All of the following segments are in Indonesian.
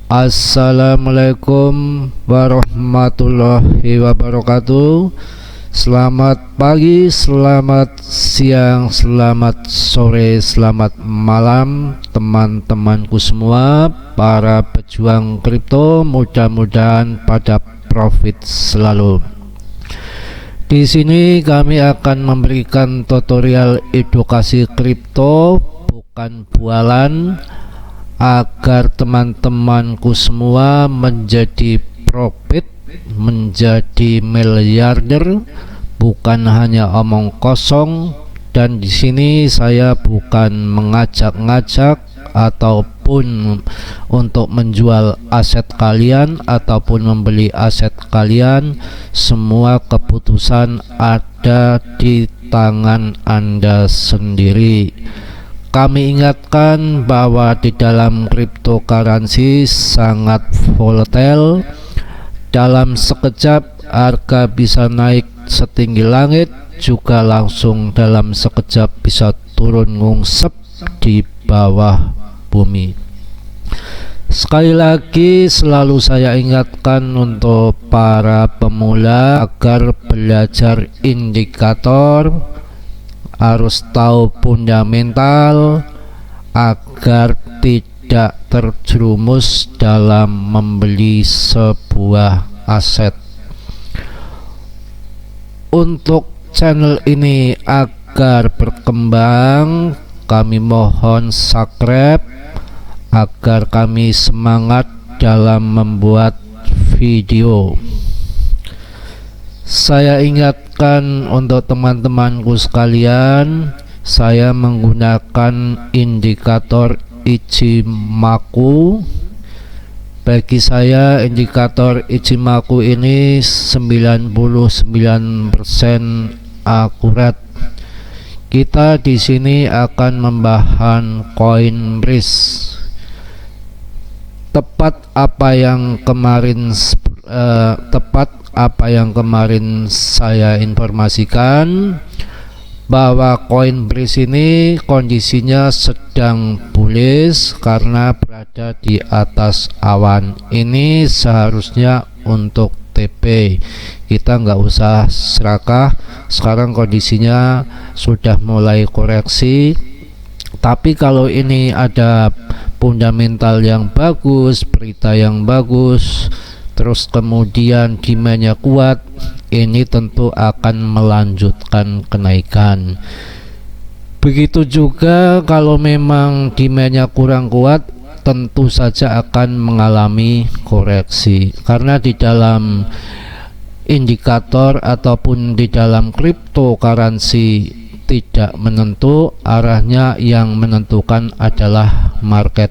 Assalamualaikum warahmatullahi wabarakatuh. Selamat pagi, selamat siang, selamat sore, selamat malam teman-temanku semua, para pejuang kripto. Mudah-mudahan pada profit selalu. Di sini kami akan memberikan tutorial edukasi kripto, bukan bualan, agar teman-temanku semua menjadi profit, menjadi miliarder, bukan hanya omong kosong. Dan di sini saya bukan mengajak-ngajak ataupun untuk menjual aset kalian ataupun membeli aset kalian. Semua keputusan ada di tangan Anda sendiri. Kami ingatkan bahwa di dalam cryptocurrency sangat volatile. Dalam sekejap harga bisa naik setinggi langit, juga langsung dalam sekejap bisa turun ngungsep di bawah bumi. Sekali lagi selalu saya ingatkan untuk para pemula agar belajar indikator, harus tahu fundamental agar tidak terjerumus dalam membeli sebuah aset. Untuk channel ini agar berkembang, kami mohon subscribe agar kami semangat dalam membuat video. Saya ingatkan untuk teman-temanku sekalian, saya menggunakan indikator Ichimoku. Bagi saya indikator Ichimoku ini 99% akurat. Kita di sini akan membahas Coinbase. Tepat apa yang kemarin saya informasikan, bahwa Coinbase ini kondisinya sedang bullish karena berada di atas awan. Ini seharusnya untuk TP, kita nggak usah serakah. Sekarang kondisinya sudah mulai koreksi, tapi kalau ini ada fundamental yang bagus, berita yang bagus, terus kemudian demandnya kuat, ini tentu akan melanjutkan kenaikan. Begitu juga kalau memang demandnya kurang kuat, tentu saja akan mengalami koreksi, karena di dalam indikator ataupun di dalam cryptocurrency tidak menentu, arahnya yang menentukan adalah market.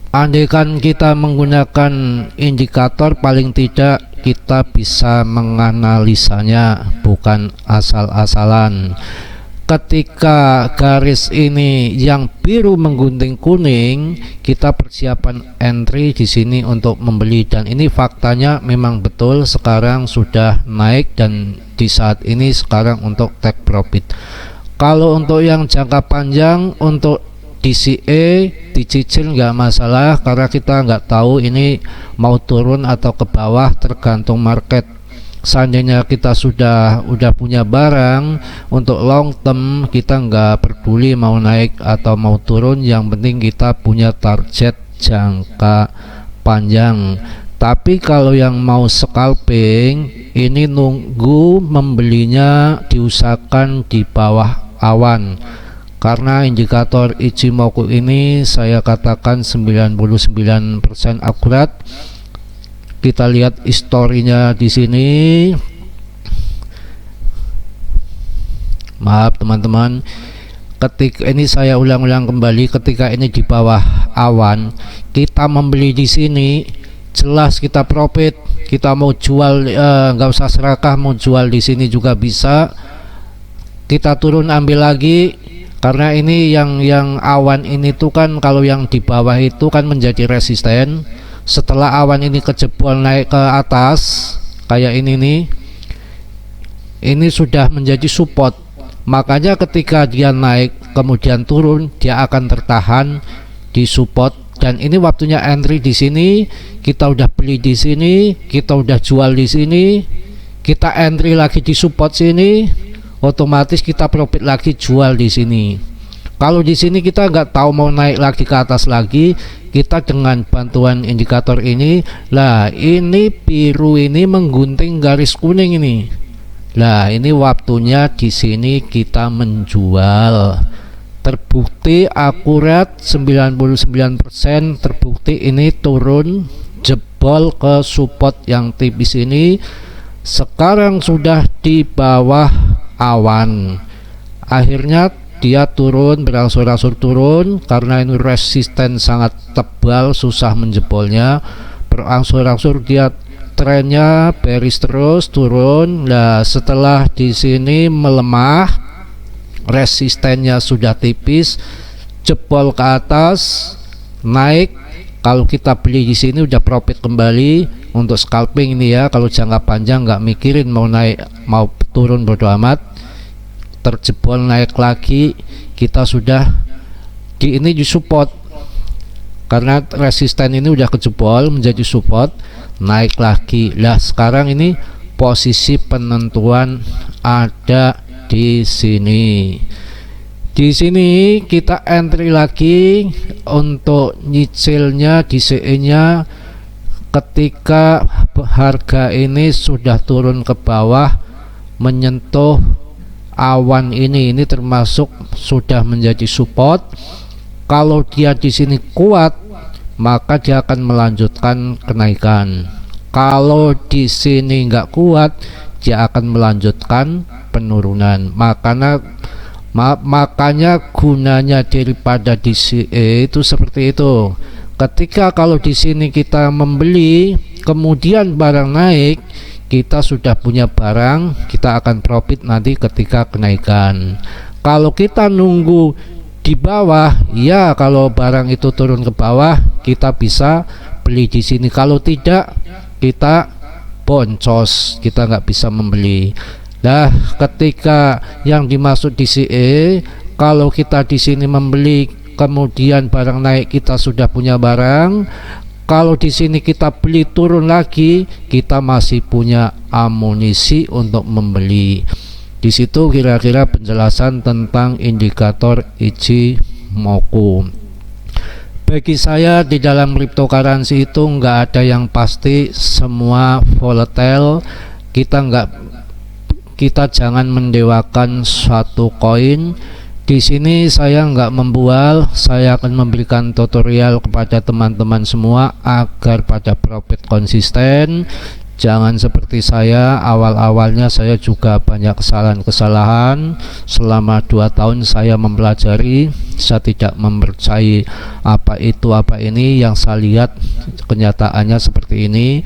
Andaikan kita menggunakan indikator, paling tidak kita bisa menganalisanya, bukan asal-asalan. Ketika garis ini yang biru menggunting kuning, kita persiapan entry di sini untuk membeli, dan ini faktanya memang betul sekarang sudah naik, dan di saat ini sekarang untuk take profit. Kalau untuk yang jangka panjang, untuk DCA dicicil nggak masalah, karena kita nggak tahu ini mau turun atau ke bawah, tergantung market. Seandainya kita sudah punya barang, untuk long term kita nggak peduli mau naik atau mau turun, yang penting kita punya target jangka panjang. Tapi kalau yang mau scalping, ini nunggu membelinya diusahakan di bawah awan, karena indikator Ichimoku ini saya katakan 99% akurat. Kita lihat historinya di sini. Maaf teman-teman, ketika ini saya ulang-ulang kembali, ketika ini di bawah awan, kita membeli di sini, jelas kita profit. Kita mau jual, nggak usah serakah, mau jual di sini juga bisa. Kita turun ambil lagi, karena ini yang awan ini tuh kan, kalau yang di bawah itu kan menjadi resisten. Setelah awan ini kejebol naik ke atas kayak ini nih, ini sudah menjadi support. Makanya ketika dia naik kemudian turun, dia akan tertahan di support dan ini waktunya entry di sini, kita udah beli di sini, kita udah jual di sini, kita entry lagi di support sini, otomatis kita profit lagi jual di sini. Kalau di sini kita nggak tahu mau naik lagi ke atas lagi, kita dengan bantuan indikator ini, lah ini biru ini menggunting garis kuning ini. Lah ini waktunya di sini kita menjual. Terbukti akurat 99%, terbukti ini turun jebol ke support yang tipis ini. Sekarang sudah di bawah awan. Akhirnya dia turun, berangsur-angsur turun karena ini resisten sangat tebal, susah menjebolnya. Berangsur-angsur dia trennya bearish terus turun. Nah, setelah di sini melemah, resistennya sudah tipis, jebol ke atas, naik. Kalau kita beli di sini udah profit kembali. Untuk scalping ini ya, kalau jangka panjang nggak mikirin mau naik mau turun, bodo amat. Terjebol naik lagi, kita sudah di ini di support karena resisten ini udah kejebol menjadi support, naik lagi. Lah sekarang ini posisi penentuan ada di sini. Di sini kita entry lagi untuk nyicilnya di CE nya ketika harga ini sudah turun ke bawah menyentuh awan ini termasuk sudah menjadi support. Kalau dia di sini kuat, maka dia akan melanjutkan kenaikan. Kalau di sini nggak kuat, dia akan melanjutkan penurunan. Makanya gunanya daripada DCA itu seperti itu. Ketika kalau di sini kita membeli, kemudian barang naik, kita sudah punya barang, kita akan profit nanti ketika kenaikan. Kalau kita nunggu di bawah, ya kalau barang itu turun ke bawah, kita bisa beli di sini. Kalau tidak, kita boncos, kita nggak bisa membeli. Nah, ketika yang dimaksud DCA, kalau kita di sini membeli, kemudian barang naik, kita sudah punya barang. Kalau di sini kita beli turun lagi, kita masih punya amunisi untuk membeli. Di situ kira-kira penjelasan tentang indikator Ichimoku. Bagi saya di dalam cryptocurrency itu nggak ada yang pasti, semua volatile. Kita jangan mendewakan suatu koin. Di sini saya nggak membual, saya akan memberikan tutorial kepada teman-teman semua agar pada profit konsisten. Jangan seperti saya, awal-awalnya saya juga banyak kesalahan-kesalahan. Selama 2 tahun saya mempelajari, saya tidak mempercayai apa itu apa ini, yang saya lihat kenyataannya seperti ini.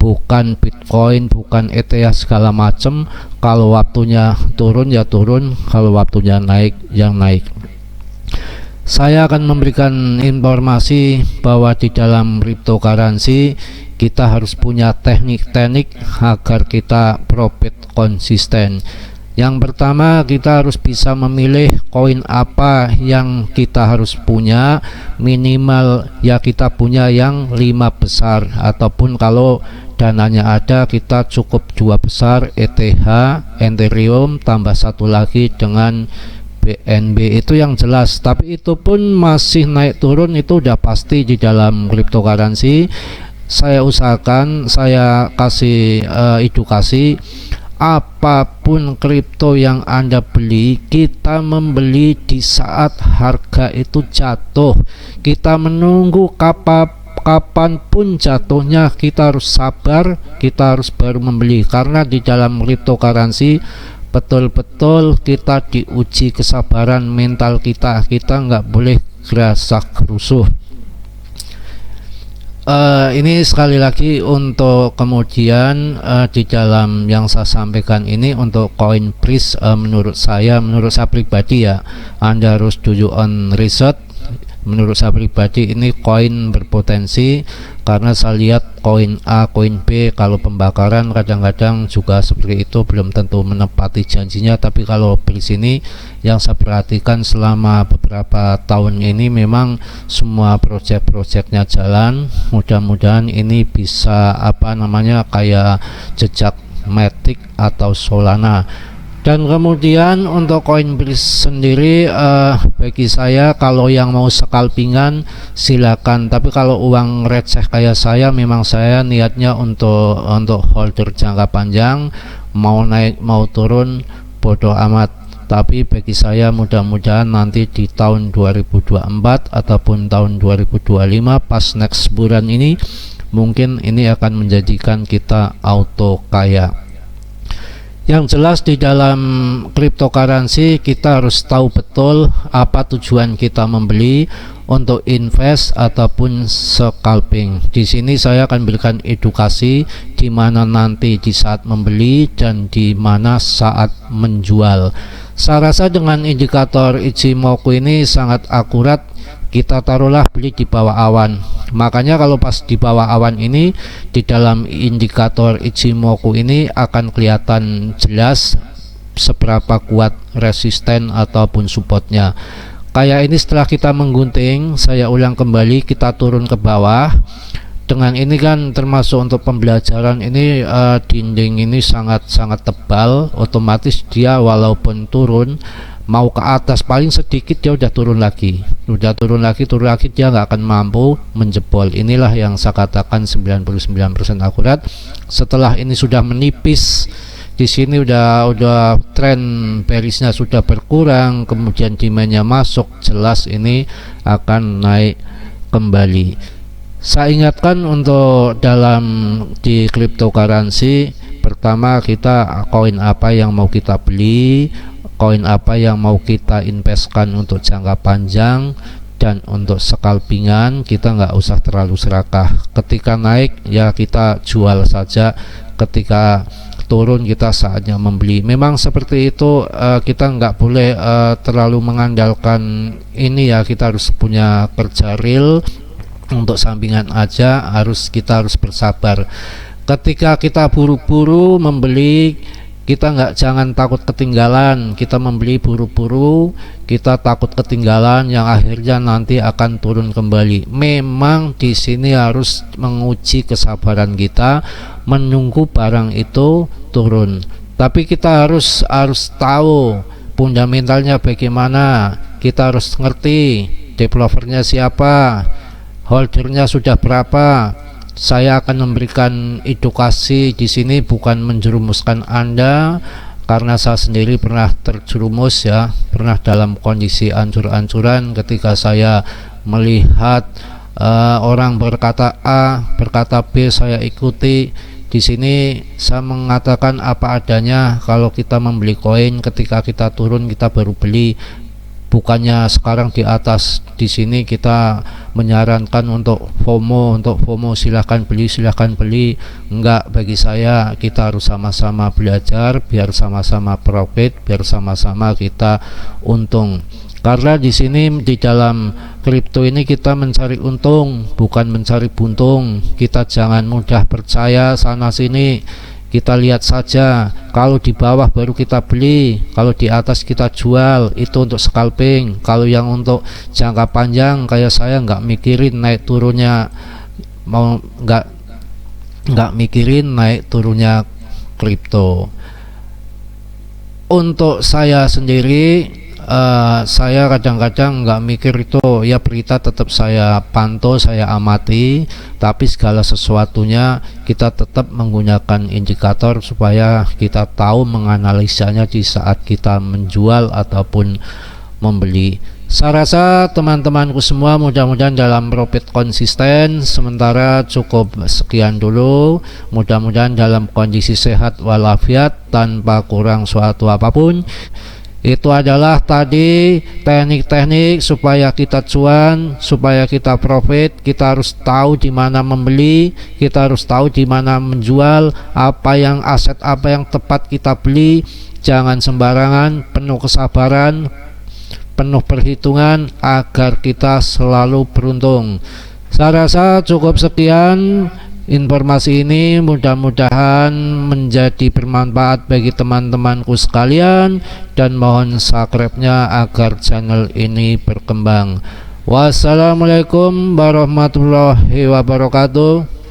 Bukan Bitcoin, bukan ETH segala macam. Kalau waktunya turun ya turun, kalau waktunya naik yang naik. Saya akan memberikan informasi bahwa di dalam cryptocurrency kita harus punya teknik-teknik agar kita profit konsisten. Yang pertama, kita harus bisa memilih koin apa yang kita harus punya. Minimal ya kita punya yang 5 besar, ataupun kalau dananya ada kita cukup 2 besar, ETH, Ethereum, tambah satu lagi dengan BNB, itu yang jelas. Tapi itu pun masih naik turun, itu udah pasti di dalam cryptocurrency. Saya usahakan, saya kasih edukasi, apapun kripto yang Anda beli, kita membeli di saat harga itu jatuh. Kita menunggu kapanpun jatuhnya, kita harus sabar, kita harus baru membeli. Karena di dalam cryptocurrency betul-betul kita diuji kesabaran mental kita nggak boleh gerasak gerusuh. Ini sekali lagi untuk kemudian di dalam yang saya sampaikan ini untuk koin Price, menurut saya pribadi ya, Anda harus do your own research. menurut saya pribadi ini koin berpotensi, karena saya lihat koin A, koin B kalau pembakaran kadang-kadang juga seperti itu, belum tentu menepati janjinya. Tapi kalau di sini yang saya perhatikan selama beberapa tahun ini memang semua proyek-proyeknya jalan. Mudah-mudahan ini bisa kayak jejak Matic atau Solana. Dan kemudian untuk koin BRIX sendiri, bagi saya kalau yang mau scalpingan silakan, tapi kalau uang receh kayak saya, memang saya niatnya untuk holder jangka panjang, mau naik mau turun bodoh amat. Tapi bagi saya mudah-mudahan nanti di tahun 2024 ataupun tahun 2025 pas next bulan ini, mungkin ini akan menjadikan kita auto kaya. Yang jelas di dalam cryptocurrency kita harus tahu betul apa tujuan kita membeli, untuk invest ataupun scalping. Di sini saya akan berikan edukasi di mana nanti di saat membeli dan di mana saat menjual. Saya rasa dengan indikator Ichimoku ini sangat akurat. Kita taruhlah beli di bawah awan, makanya kalau pas di bawah awan ini, di dalam indikator Ichimoku ini akan kelihatan jelas seberapa kuat resisten ataupun supportnya. Kayak ini setelah kita menggunting, saya ulang kembali, kita turun ke bawah. Dengan ini kan termasuk untuk pembelajaran ini, dinding ini sangat tebal, otomatis dia walaupun turun mau ke atas paling sedikit dia udah turun lagi, dia nggak akan mampu menjebol. Inilah yang saya katakan 99% akurat. Setelah ini sudah menipis, di sini udah tren bearishnya sudah berkurang, kemudian demandnya masuk, jelas ini akan naik kembali. Saya ingatkan untuk dalam di cryptocurrency, pertama kita koin apa yang mau kita beli, koin apa yang mau kita investkan untuk jangka panjang, dan untuk scalpingan kita nggak usah terlalu serakah. Ketika naik ya kita jual saja, ketika turun kita saatnya membeli. Memang seperti itu, kita nggak boleh terlalu mengandalkan ini ya, kita harus punya kerja real. Untuk sampingan aja kita harus bersabar. Ketika kita buru-buru membeli, kita jangan takut ketinggalan. Kita membeli buru-buru, kita takut ketinggalan yang akhirnya nanti akan turun kembali. Memang di sini harus menguji kesabaran kita menunggu barang itu turun. Tapi kita harus tahu fundamentalnya bagaimana. Kita harus ngerti developernya siapa, holdernya sudah berapa. Saya akan memberikan edukasi di sini, bukan menjerumuskan Anda, karena saya sendiri pernah terjerumus ya, pernah dalam kondisi ancur-ancuran ketika saya melihat orang berkata A, berkata B, saya ikuti. Di sini saya mengatakan apa adanya. Kalau kita membeli koin, ketika kita turun kita baru beli. Bukannya sekarang di atas. Di sini kita menyarankan untuk FOMO, silahkan beli. Enggak, bagi saya kita harus sama-sama belajar biar sama-sama profit, biar sama-sama kita untung. Karena di sini di dalam kripto ini kita mencari untung, bukan mencari buntung. Kita jangan mudah percaya sana sini. Kita lihat saja, kalau di bawah baru kita beli, kalau di atas kita jual, itu untuk scalping. Kalau yang untuk jangka panjang kayak saya nggak mikirin naik turunnya, nggak mikirin naik turunnya kripto. Untuk saya sendiri, saya kadang-kadang nggak mikir itu ya, berita tetap saya pantau, saya amati, tapi segala sesuatunya kita tetap menggunakan indikator supaya kita tahu menganalisanya di saat kita menjual ataupun membeli. Saya rasa teman-temanku semua mudah-mudahan dalam profit konsisten. Sementara cukup sekian dulu, mudah-mudahan dalam kondisi sehat walafiat tanpa kurang suatu apapun. Itu adalah tadi teknik-teknik supaya kita cuan, supaya kita profit. Kita harus tahu di mana membeli, kita harus tahu di mana menjual, aset apa yang tepat kita beli. Jangan sembarangan, penuh kesabaran, penuh perhitungan agar kita selalu beruntung. Saya rasa cukup sekian informasi ini, mudah-mudahan menjadi bermanfaat bagi teman-temanku sekalian, dan mohon subscribe-nya agar channel ini berkembang. Wassalamualaikum warahmatullahi wabarakatuh.